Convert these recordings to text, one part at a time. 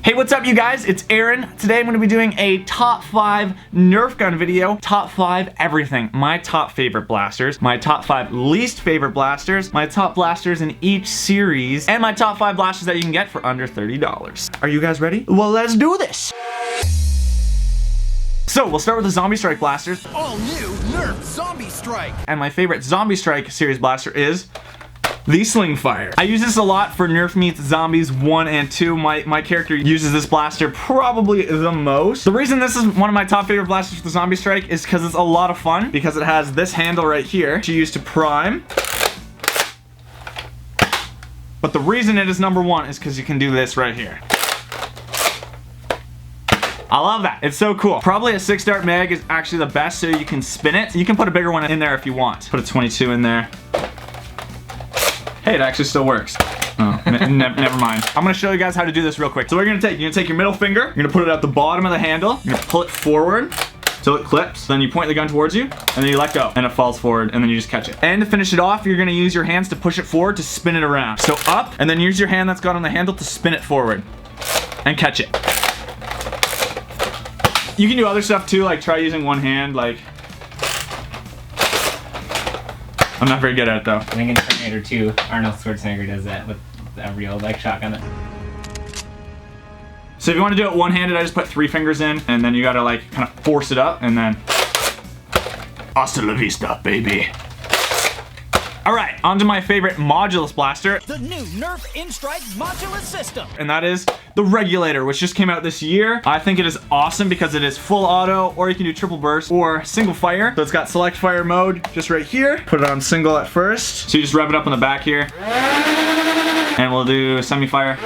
Hey, what's up you guys? It's Aaron. Today I'm going to be doing a top 5 Nerf gun video. Top 5 everything. My top favorite blasters, my top 5 least favorite blasters, my top blasters in each series, and my top 5 blasters that you can get for under $30. Are you guys ready? Well, let's do this. So, we'll start with the Zombie Strike blasters. All new Nerf Zombie Strike. And my favorite Zombie Strike series blaster is the Sling Fire. I use this a lot for Nerf Meets Zombies 1 and 2. My character uses this blaster probably the most. The reason this is one of my top favorite blasters for the Zombie Strike is because it's a lot of fun, because it has this handle right here to use to prime. But the reason it is number 1 is because you can do this right here. I love that. It's so cool. Probably a 6-dart mag is actually the best, so you can spin it. You can put a bigger one in there if you want. Put a 22 in there. Hey, it actually still works. Oh, never mind. I'm gonna show you guys how to do this real quick. So what you're gonna take your middle finger, you're gonna put it at the bottom of the handle, you're gonna pull it forward till it clips, then you point the gun towards you, and then you let go, and it falls forward, and then you just catch it. And to finish it off, you're gonna use your hands to push it forward to spin it around. So up, and then use your hand that's got on the handle to spin it forward, and catch it. You can do other stuff too, like try using one hand, like... I'm not very good at it though. I think in Terminator 2, Arnold Schwarzenegger does that with a real like shotgun. So if you want to do it one-handed, I just put 3 fingers in, and then you gotta like kind of force it up, and then hasta la vista, baby. Alright, on to my favorite modulus blaster. The new Nerf In-Strike Modulus System. And that is the Regulator, which just came out this year. I think it is awesome because it is full auto, or you can do triple burst, or single fire. So it's got select fire mode just right here. Put it on single at first. So you just rev it up on the back here. And we'll do semi-fire.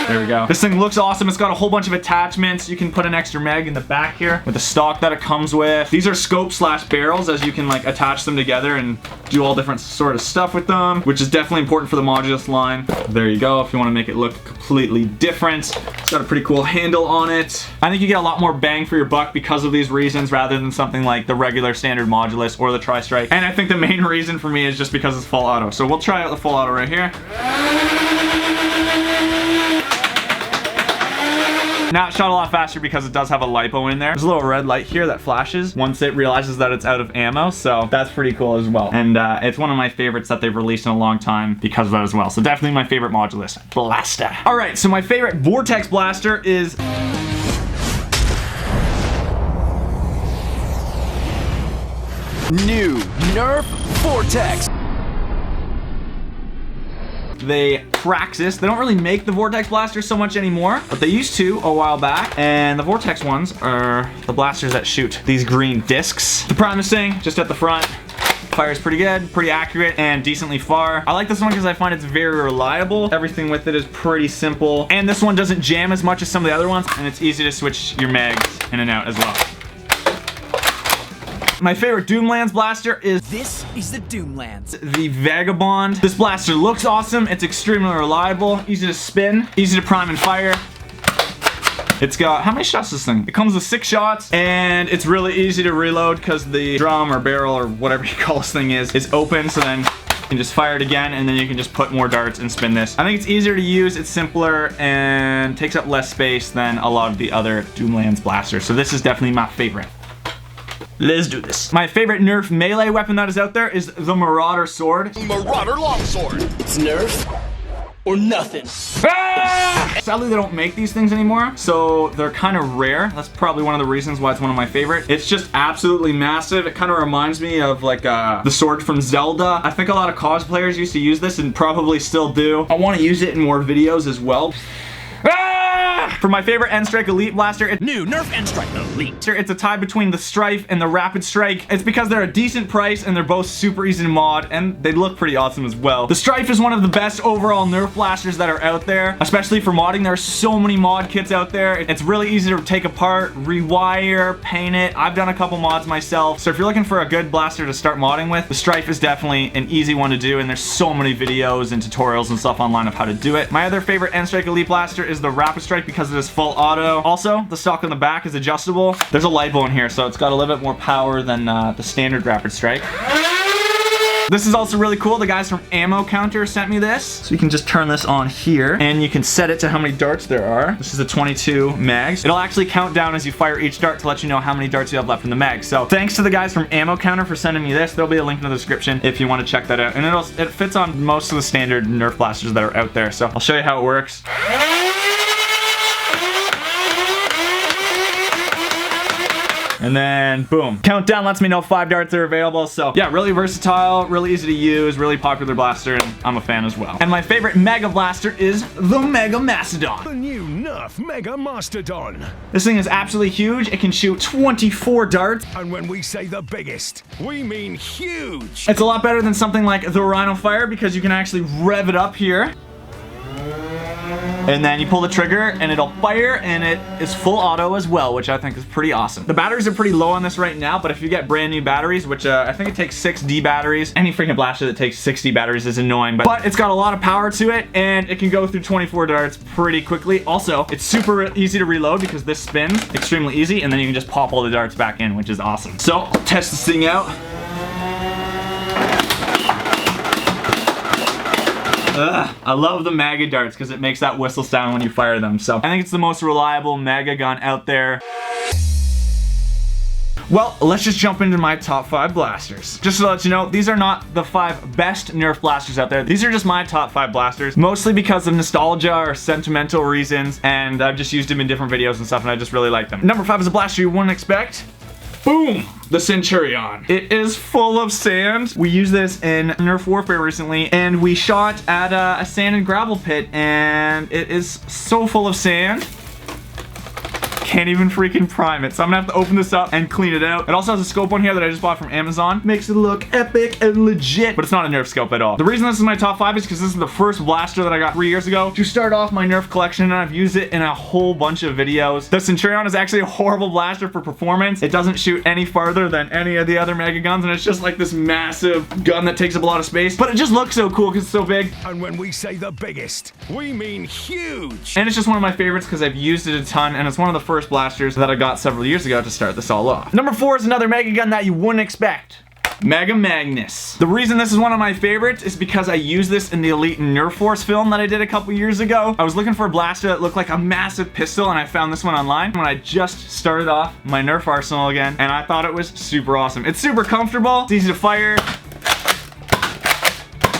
There we go. This thing looks awesome. It's got a whole bunch of attachments. You can put an extra mag in the back here with the stock that it comes with. These are scope slash barrels, as you can like attach them together and do all different sort of stuff with them, which is definitely important for the modulus line. There you go, if you want to make it look completely different. It's got a pretty cool handle on it. I think you get a lot more bang for your buck because of these reasons, rather than something like the regular standard modulus or the tri-strike. And I think the main reason for me is just because it's full auto. So we'll try out the full auto right here. Now it shot a lot faster because it does have a LiPo in there. There's a little red light here that flashes once it realizes that it's out of ammo, so that's pretty cool as well. And it's one of my favorites that they've released in a long time because of that as well. So definitely my favorite modulus blaster. Alright, so my favorite Vortex blaster is... New Nerf Vortex. They Praxis. They don't really make the Vortex blasters so much anymore, but they used to a while back. And the Vortex ones are the blasters that shoot these green discs. The promising, just at the front. Fires pretty good, pretty accurate, and decently far. I like this one because I find it's very reliable. Everything with it is pretty simple. And this one doesn't jam as much as some of the other ones, and it's easy to switch your mags in and out as well. My favorite Doomlands blaster is... This is the Doomlands. The Vagabond. This blaster looks awesome. It's extremely reliable, easy to spin, easy to prime and fire. It's got, how many shots is this thing? It comes with 6 shots, and it's really easy to reload because the drum or barrel or whatever you call this thing is open, so then you can just fire it again, and then you can just put more darts and spin this. I think it's easier to use, it's simpler, and takes up less space than a lot of the other Doomlands blasters. So this is definitely my favorite. Let's do this. My favorite Nerf melee weapon that is out there is the Marauder Sword. Marauder Longsword. It's Nerf or nothing. Ah! Sadly, they don't make these things anymore, so they're kind of rare. That's probably one of the reasons why it's one of my favorite. It's just absolutely massive. It kind of reminds me of like the sword from Zelda. I think a lot of cosplayers used to use this and probably still do. I want to use it in more videos as well. For my favorite N-Strike Elite blaster, it's New Nerf N-Strike Elite. It's a tie between the Strife and the Rapid Strike. It's because they're a decent price and they're both super easy to mod, and they look pretty awesome as well. The Strife is one of the best overall Nerf blasters that are out there, especially for modding. There are so many mod kits out there. It's really easy to take apart, rewire, paint it. I've done a couple mods myself. So if you're looking for a good blaster to start modding with, the Strife is definitely an easy one to do, and there's so many videos and tutorials and stuff online of how to do it. My other favorite N-Strike Elite blaster is the Rapid Strike because it is full auto. Also, the stock on the back is adjustable. There's a LiPo in here, so it's got a little bit more power than the standard Rapid Strike. This is also really cool. The guys from Ammo Counter sent me this. So you can just turn this on here and you can set it to how many darts there are. This is a 22 mags. It'll actually count down as you fire each dart to let you know how many darts you have left in the mag. So thanks to the guys from Ammo Counter for sending me this. There'll be a link in the description if you want to check that out. And it fits on most of the standard Nerf blasters that are out there. So I'll show you how it works. And then boom, countdown lets me know 5 darts are available. So yeah, really versatile, really easy to use, really popular blaster, and I'm a fan as well. And my favorite Mega Blaster is the Mega Mastodon. The new Nerf Mega Mastodon. This thing is absolutely huge. It can shoot 24 darts. And when we say the biggest, we mean huge. It's a lot better than something like the Rhino Fire because you can actually rev it up here. And then you pull the trigger and it'll fire, and it is full auto as well, which I think is pretty awesome. The batteries are pretty low on this right now, but if you get brand new batteries, which I think it takes 6D batteries, any freaking blaster that takes 6D batteries is annoying, but it's got a lot of power to it and it can go through 24 darts pretty quickly. Also, it's super easy to reload because this spins extremely easy, and then you can just pop all the darts back in, which is awesome. So I'll test this thing out. Ugh, I love the Mega darts because it makes that whistle sound when you fire them. So I think it's the most reliable Mega gun out there. Well, let's just jump into my top 5 blasters. Just to let you know, these are not the 5 best Nerf blasters out there. These are just my top 5 blasters, mostly because of nostalgia or sentimental reasons, and I've just used them in different videos and stuff, and I just really like them. Number 5 is a blaster you wouldn't expect. Boom! The Centurion. It is full of sand. We used this in Nerf Warfare recently, and we shot at a sand and gravel pit, and it is so full of sand. Can't even freaking prime it, so I'm gonna have to open this up and clean it out. It also has a scope on here that I just bought from Amazon. Makes it look epic and legit, but it's not a Nerf scope at all. The reason this is my top 5 is because this is the first blaster that I got 3 years ago to start off my Nerf collection, and I've used it in a whole bunch of videos. The Centurion is actually a horrible blaster for performance. It doesn't shoot any farther than any of the other Mega guns, and it's just like this massive gun that takes up a lot of space, but it just looks so cool because it's so big. And when we say the biggest, we mean huge. And it's just one of my favorites because I've used it a ton, and it's one of the first blasters that I got several years ago to start this all off. Number 4 is another Mega gun that you wouldn't expect. Mega Magnus. The reason this is one of my favorites is because I used this in the Elite Nerf Force film that I did a couple years ago. I was looking for a blaster that looked like a massive pistol, and I found this one online when I just started off my Nerf arsenal again, and I thought it was super awesome. It's super comfortable, it's easy to fire.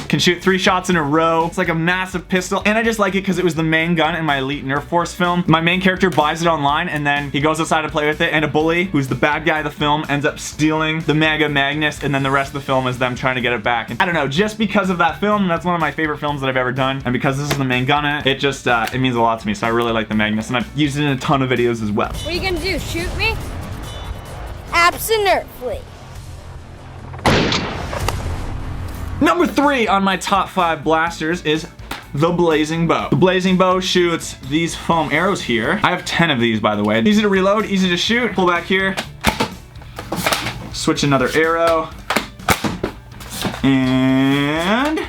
Can shoot 3 shots in a row. It's like a massive pistol, and I just like it because it was the main gun in my Elite Nerf Force film. My main character buys it online, and then he goes outside to play with it, and a bully, who's the bad guy of the film, ends up stealing the Mega Magnus, and then the rest of the film is them trying to get it back. And I don't know, just because of that film, that's one of my favorite films that I've ever done, and because this is the main gun in it, it just, it means a lot to me, so I really like the Magnus, and I've used it in a ton of videos as well. What are you gonna do, shoot me? Absolutely. Number 3 on my top 5 blasters is the Blazing Bow. The Blazing Bow shoots these foam arrows here. I have 10 of these, by the way. Easy to reload, easy to shoot. Pull back here. Switch another arrow. And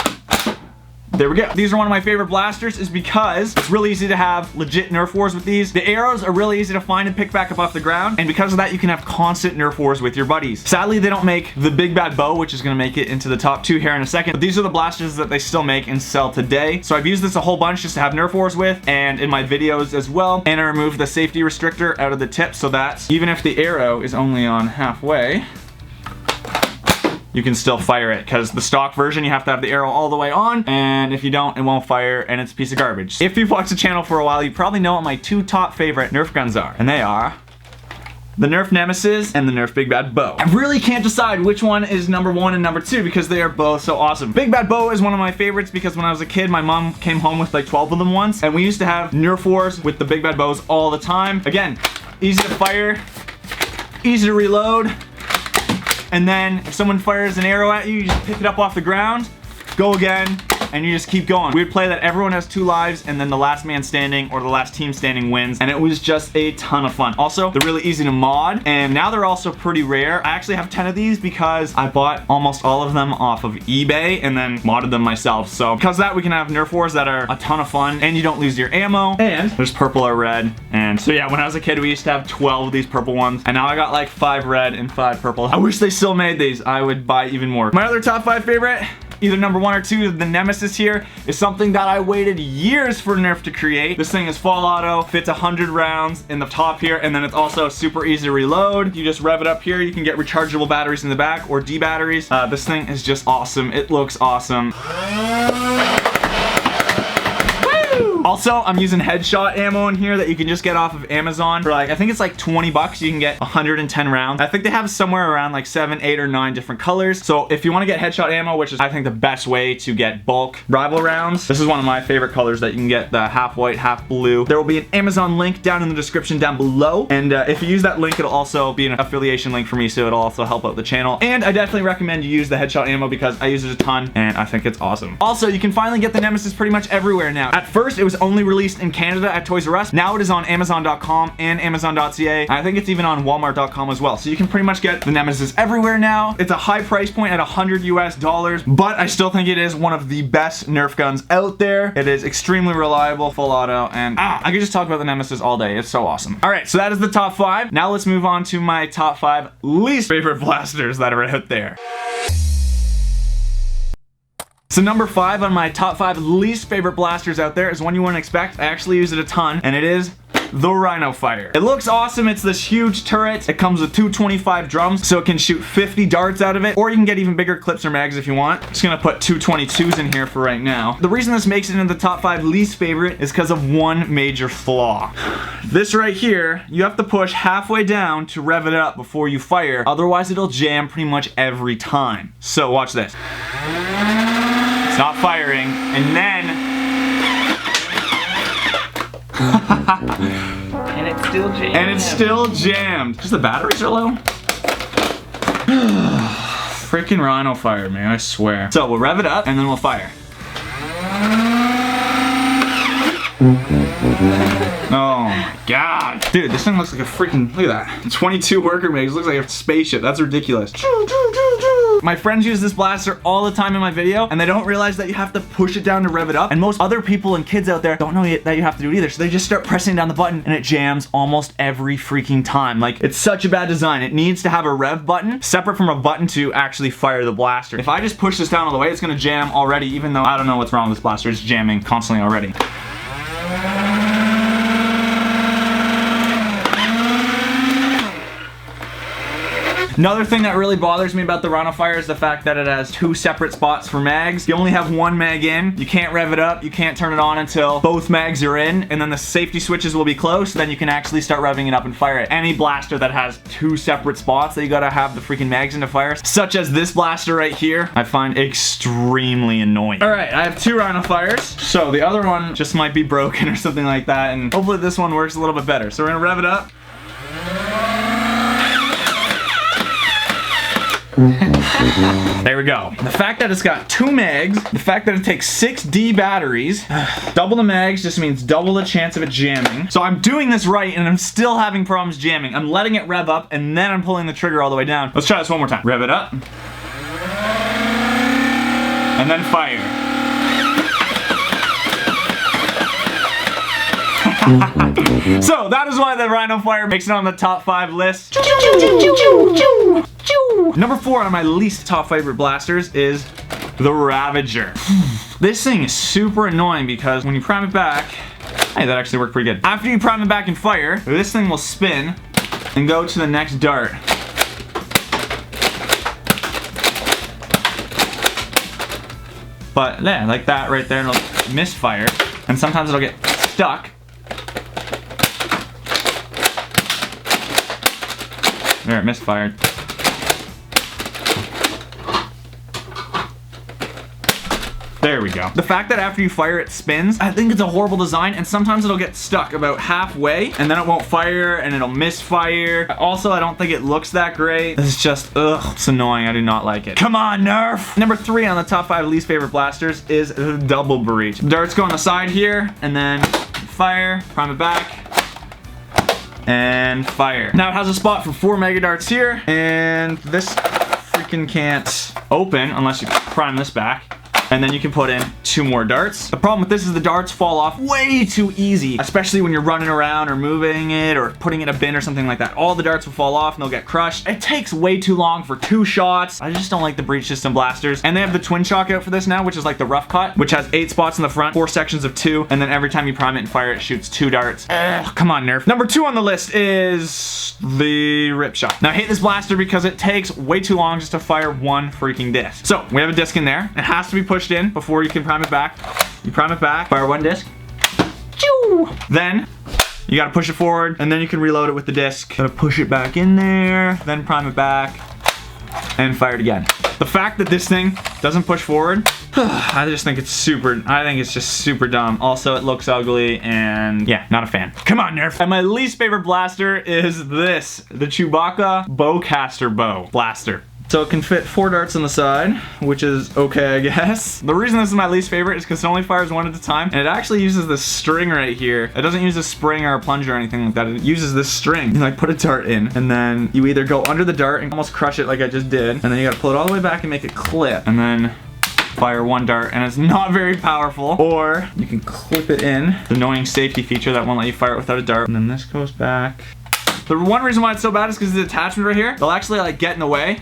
there we go. These are one of my favorite blasters is because it's really easy to have legit Nerf wars with these. The arrows are really easy to find and pick back up off the ground, and because of that you can have constant Nerf wars with your buddies. Sadly, they don't make the Big Bad Bow, which is gonna make it into the top 2 here in a second, but these are the blasters that they still make and sell today. So I've used this a whole bunch just to have Nerf wars with, and in my videos as well, and I removed the safety restrictor out of the tip so that even if the arrow is only on halfway, you can still fire it, because the stock version you have to have the arrow all the way on, and if you don't, it won't fire, and it's a piece of garbage. If you've watched the channel for a while, you probably know what my 2 top favorite Nerf guns are, and they are the Nerf Nemesis and the Nerf Big Bad Bow. I really can't decide which one is number 1 and number 2 because they are both so awesome. Big Bad Bow is one of my favorites because when I was a kid, my mom came home with like 12 of them once, and we used to have Nerf wars with the Big Bad Bows all the time. Again, easy to fire, easy to reload, and then if someone fires an arrow at you, you just pick it up off the ground, go again, and you just keep going. We would play that everyone has 2 lives, and then the last man standing or the last team standing wins, and it was just a ton of fun. Also, they're really easy to mod, and now they're also pretty rare. I actually have 10 of these because I bought almost all of them off of eBay and then modded them myself. So because of that, we can have Nerf wars that are a ton of fun, and you don't lose your ammo, and there's purple or red. And so yeah, when I was a kid, we used to have 12 of these purple ones, and now I got like 5 red and 5 purple. I wish they still made these. I would buy even more. My other top 5 favorite, either number 1 or 2, the Nemesis here, is something that I waited years for Nerf to create. This thing is full auto, fits 100 rounds in the top here, and then it's also super easy to reload. You just rev it up here, you can get rechargeable batteries in the back or D batteries. This thing is just awesome. It looks awesome. Also, I'm using headshot ammo in here that you can just get off of Amazon for like, I think it's like 20 bucks. You can get 110 rounds. I think they have somewhere around like 7, 8, or 9 different colors. So if you want to get headshot ammo, which is I think the best way to get bulk rival rounds, this is one of my favorite colors that you can get, the half white, half blue. There will be an Amazon link down in the description down below. And if you use that link, it'll also be an affiliation link for me, so it'll also help out the channel. And I definitely recommend you use the headshot ammo because I use it a ton and I think it's awesome. Also, you can finally get the Nemesis pretty much everywhere now. At first, it was only released in Canada at Toys R Us. Now it is on Amazon.com and Amazon.ca. I think it's even on Walmart.com as well. So you can pretty much get the Nemesis everywhere now. It's a high price point at $100 US, but I still think it is one of the best Nerf guns out there. It is extremely reliable, full auto, and I could just talk about the Nemesis all day. It's so awesome. All right, so that is the top 5. Now let's move on to my top 5 least favorite blasters that are out there. So number 5 on my top 5 least favorite blasters out there is one you wouldn't expect. I actually use it a ton, and it is the Rhino Fire. It looks awesome. It's this huge turret. It comes with 225 drums, so it can shoot 50 darts out of it, or you can get even bigger clips or mags if you want. Just gonna put 222s in here for right now. The reason this makes it into the top 5 least favorite is because of one major flaw. This right here, you have to push halfway down to rev it up before you fire, otherwise it'll jam pretty much every time. So watch this. It's not firing, and then And it's still jammed. And it's still jammed. Just the batteries are low. Freaking Rhino Fire, man, I swear. So we'll rev it up and then we'll fire. Oh my god. Dude, this thing looks like a freaking, look at that. 22 worker mags, looks like a spaceship. That's ridiculous. My friends use this blaster all the time in my video, and they don't realize that you have to push it down to rev it up. And most other people and kids out there don't know that you have to do it either. So they just start pressing down the button and it jams almost every freaking time. Like, it's such a bad design. It needs to have a rev button separate from a button to actually fire the blaster. If I just push this down all the way, it's gonna jam already, even though I don't know what's wrong with this blaster. It's jamming constantly already. Another thing that really bothers me about the Rhino Fire is the fact that it has 2 separate spots for mags. You only have 1 mag in. You can't rev it up. You can't turn it on until both mags are in, and then the safety switches will be closed. Then you can actually start revving it up and fire it. Any blaster that has 2 separate spots that you gotta have the freaking mags in to fire, such as this blaster right here, I find extremely annoying. All right, I have 2 Rhino Fires. So the other one just might be broken or something like that, and hopefully this one works a little bit better. So we're gonna rev it up. There we go. The fact that it's got 2 mags, the fact that it takes 6 D batteries, double the mags just means double the chance of it jamming. So I'm doing this right and I'm still having problems jamming. I'm letting it rev up and then I'm pulling the trigger all the way down. Let's try this one more time. Rev it up. And then fire. So that is why the Rhino Fire makes it on the top 5 list. Number 4 on my least top favorite blasters is the Ravager. This thing is super annoying because when you prime it back, hey, that actually worked pretty good. After you prime it back and fire, this thing will spin and go to the next dart. But yeah, like that right there, and it'll misfire, and sometimes it'll get stuck. There, it misfired. There we go. The fact that after you fire it spins, I think it's a horrible design, and sometimes it'll get stuck about halfway and then it won't fire and it'll misfire. Also, I don't think it looks that great. It's just, ugh, it's annoying. I do not like it. Come on, Nerf! Number 3 on the top 5 least favorite blasters is the double breach. Darts go on the side here and then fire, prime it back, and fire. Now it has a spot for 4 mega darts here, and this freaking can't open unless you prime this back. And then you can put in 2 more darts. The problem with this is the darts fall off way too easy, especially when you're running around or moving it or putting it in a bin or something like that. All the darts will fall off and they'll get crushed. It takes way too long for 2 shots. I just don't like the breach system blasters. And they have the twin shock out for this now, which is like the rough cut, which has 8 spots in the front, 4 sections of 2, and then every time you prime it and fire it, shoots 2 darts. Ugh, come on, Nerf. Number 2 on the list is the rip shot. Now I hate this blaster because it takes way too long just to fire 1 freaking disc. So we have a disc in there. It has to be pushed in before you can prime it back. You prime it back, fire 1 disc. Choo! Then you gotta push it forward, and then you can reload it with the disc. Gotta push it back in there, then prime it back, and fire it again. The fact that this thing doesn't push forward, I just think it's just super dumb. Also, it looks ugly, and yeah, not a fan. Come on, Nerf. And my least favorite blaster is this, the Chewbacca Bowcaster Bow Blaster. So it can fit 4 darts on the side, which is okay, I guess. The reason this is my least favorite is because it only fires 1 at a time, and it actually uses this string right here. It doesn't use a spring or a plunger or anything like that. It uses this string. You like put a dart in, and then you either go under the dart and almost crush it like I just did, and then you gotta pull it all the way back and make it clip, and then fire 1 dart, and it's not very powerful. Or you can clip it in, the annoying safety feature that won't let you fire it without a dart, and then this goes back. The one reason why it's so bad is because the attachment right here, they'll actually like get in the way.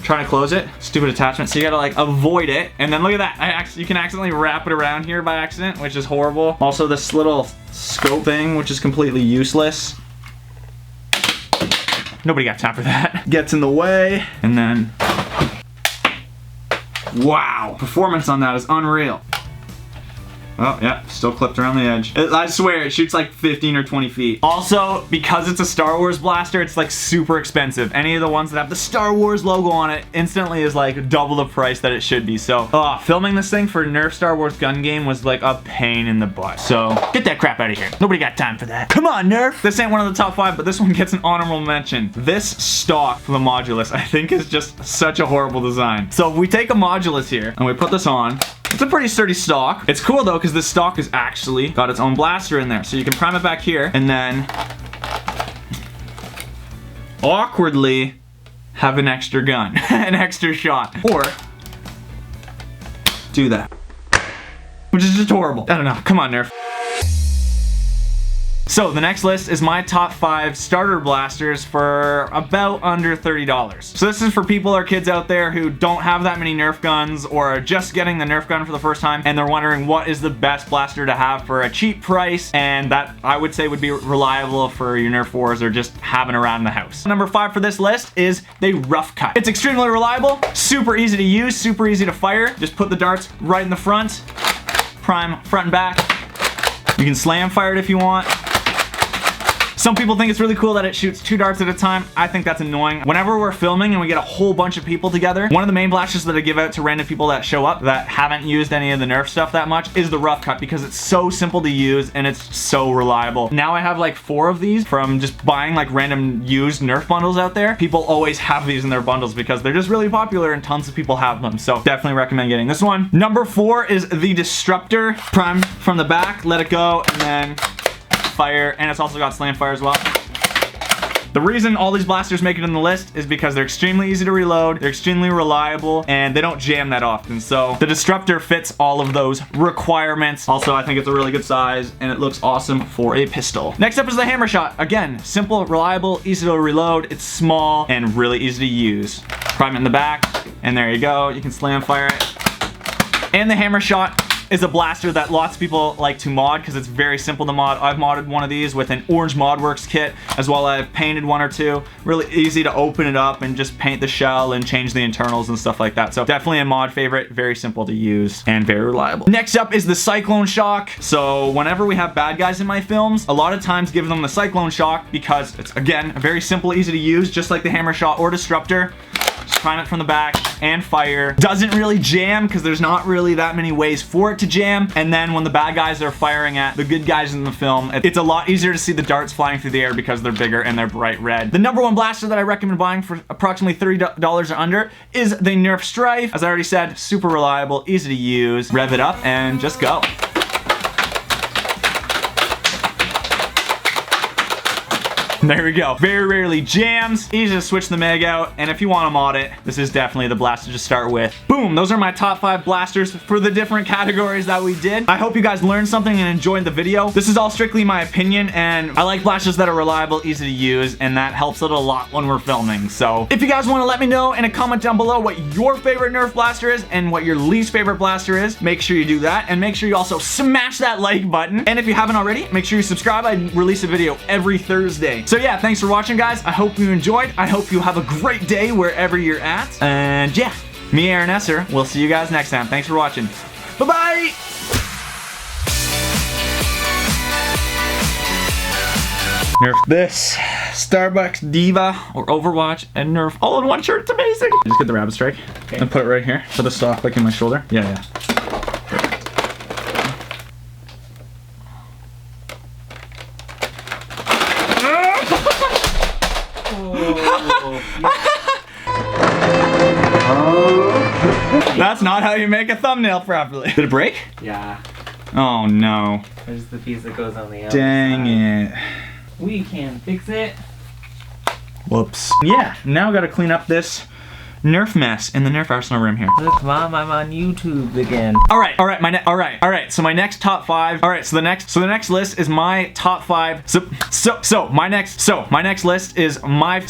Trying to close it, stupid attachment, so you gotta like avoid it, and then look at that, you can accidentally wrap it around here by accident, which is horrible. Also this little scope thing, which is completely useless. Nobody got time for that. Gets in the way, and then wow, performance on that is unreal. Oh, yeah, still clipped around the edge. I swear, it shoots like 15 or 20 feet. Also, because it's a Star Wars blaster, it's like super expensive. Any of the ones that have the Star Wars logo on it instantly is like double the price that it should be. So, filming this thing for Nerf Star Wars gun game was like a pain in the butt. So, get that crap out of here. Nobody got time for that. Come on, Nerf! This ain't one of the top 5, but this one gets an honorable mention. This stock from the Modulus, I think, is just such a horrible design. So, if we take a Modulus here, and we put this on, it's a pretty sturdy stock. It's cool though, because this stock has actually got its own blaster in there. So you can prime it back here, and then awkwardly have an extra gun, an extra shot. Or do that, which is just horrible. I don't know, come on, Nerf. So the next list is my top 5 starter blasters for about under $30. So this is for people or kids out there who don't have that many Nerf guns or are just getting the Nerf gun for the first time, and they're wondering what is the best blaster to have for a cheap price, and that I would say would be reliable for your Nerf wars or just having around the house. Number 5 for this list is the Rough Cut. It's extremely reliable, super easy to use, super easy to fire. Just put the darts right in the front, prime front and back. You can slam fire it if you want. Some people think it's really cool that it shoots 2 darts at a time. I think that's annoying. Whenever we're filming and we get a whole bunch of people together, one of the main blasters that I give out to random people that show up that haven't used any of the Nerf stuff that much is the Rough Cut, because it's so simple to use and it's so reliable. Now I have like 4 of these from just buying like random used Nerf bundles out there. People always have these in their bundles because they're just really popular and tons of people have them. So definitely recommend getting this one. Number 4 is the Disruptor. Prime from the back, let it go, and then fire, and it's also got slam fire as well. The reason all these blasters make it in the list is because they're extremely easy to reload, they're extremely reliable, and they don't jam that often. So the Disruptor fits all of those requirements. Also, I think it's a really good size, and it looks awesome for a pistol. Next up is the Hammer Shot. Again, simple, reliable, easy to reload, it's small, and really easy to use. Prime it in the back, and there you go. You can slam fire it. And the Hammer Shot is a blaster that lots of people like to mod because it's very simple to mod. I've modded one of these with an Orange ModWorks kit, as well as I've painted 1 or 2. Really easy to open it up and just paint the shell and change the internals and stuff like that. So definitely a mod favorite, very simple to use and very reliable. Next up is the Cyclone Shock. So whenever we have bad guys in my films, a lot of times give them the Cyclone Shock because it's, again, very simple, easy to use, just like the Hammer Shot or Disruptor. Just prime it from the back and fire. Doesn't really jam because there's not really that many ways for it to jam. And then when the bad guys are firing at the good guys in the film, it's a lot easier to see the darts flying through the air because they're bigger and they're bright red. The number one blaster that I recommend buying for approximately $30 or under is the Nerf Strife. As I already said, super reliable, easy to use. Rev it up and just go. There we go. Very rarely jams, easy to switch the mag out, and if you want to mod it, this is definitely the blaster to start with. Boom, those are my top 5 blasters for the different categories that we did. I hope you guys learned something and enjoyed the video. This is all strictly my opinion, and I like blasters that are reliable, easy to use, and that helps it a lot when we're filming. So if you guys want to let me know in a comment down below what your favorite Nerf blaster is and what your least favorite blaster is, make sure you do that, and make sure you also smash that like button. And if you haven't already, make sure you subscribe. I release a video every Thursday. So yeah, thanks for watching, guys. I hope you enjoyed. I hope you have a great day wherever you're at. And yeah, me, Aaron Esser, we'll see you guys next time. Thanks for watching. Bye-bye! Nerf this, Starbucks Diva, or Overwatch, and Nerf all in one shirt. It's amazing. Just get the rabbit strike and put it right here. Put the stock like in my shoulder. Yeah. That's not how you make a thumbnail properly. Did it break? Yeah. Oh no. There's the piece that goes on the outside. Dang it. We can fix it. Whoops. Yeah, now gotta clean up this Nerf mess in the Nerf arsenal room here. Look, Mom, I'm on YouTube again. All right. So my next top 5. All right. So the next list is my top 5. My next list is my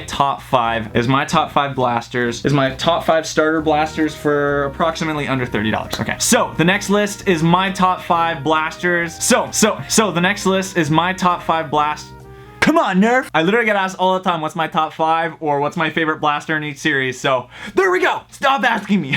top 5. Is my top 5 blasters. Is my top 5 starter blasters for approximately under $30. Okay. So the next list is my top 5 blasters. So the next list is my top 5 blast. Come on, Nerf! I literally get asked all the time what's my top 5 or what's my favorite blaster in each series, so there we go! Stop asking me!